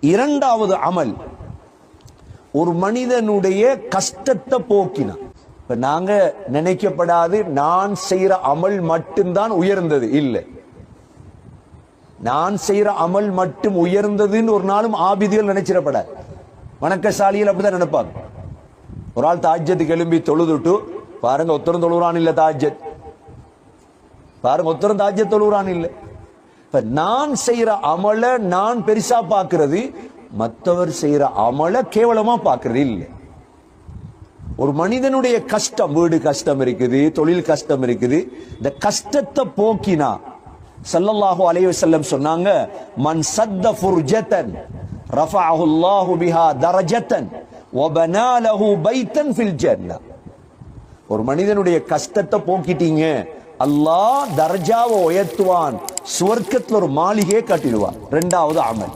இரண்டாவது அமல் ஒரு மனிதனுடைய கஷ்டத்தை போக்கினான். இப்ப நாங்க நினைக்கப்படாது நான் செய்யற அமல் மட்டும்தான் உயர்ந்தது இல்லை. நான் செய்யற அமல் மட்டும் உயர்ந்ததுன்னு ஒரு நாளும் ஆபிதிகள் நினைச்சிடப்படாது. வணக்கசாலிகள் அப்படிதான் நினைப்பாங்க. ஒரு ஆள் தாஜ்ஜத்துக்கு எழும்பி தொழுதுட்டு பாருங்க ஒத்தரும் தொழுறான் இல்ல தாஜ்ஜத், பாருங்க ஒத்தரும் தாஜ்ஜத் தொழுறான் இல்ல. இப்ப நான் செய்யற அமல நான் பெருசா பாக்குறது, மற்றவர் செய்யற அமல கேவலமா பாக்குறது இல்லை. ஒரு மனிதனுடைய கஷ்டம், வீடு கஷ்டம் இருக்குது, தொழில் கஷ்டம் இருக்குது, இந்த கஷ்டத்தை போக்கினா ஸல்லல்லாஹு அலைஹி வஸல்லம் சொன்னாங்க, மன் சத்த ஃபுர்ஜதன் ரஃபஅஹு அல்லாஹு பிஹா தரஜதன் வ பனா லஹு பைத்தன் ஃபில் ஜன்னah. ஒரு மனிதனுடைய கஷ்டத்தை போக்கிட்டீங்க, அல்லாஹ் தர்ஜாவை உயர்த்துவான், சுவர்க்கத்துல ஒரு மாளிகையை கட்டிடுவான். இரண்டாவது அமல்.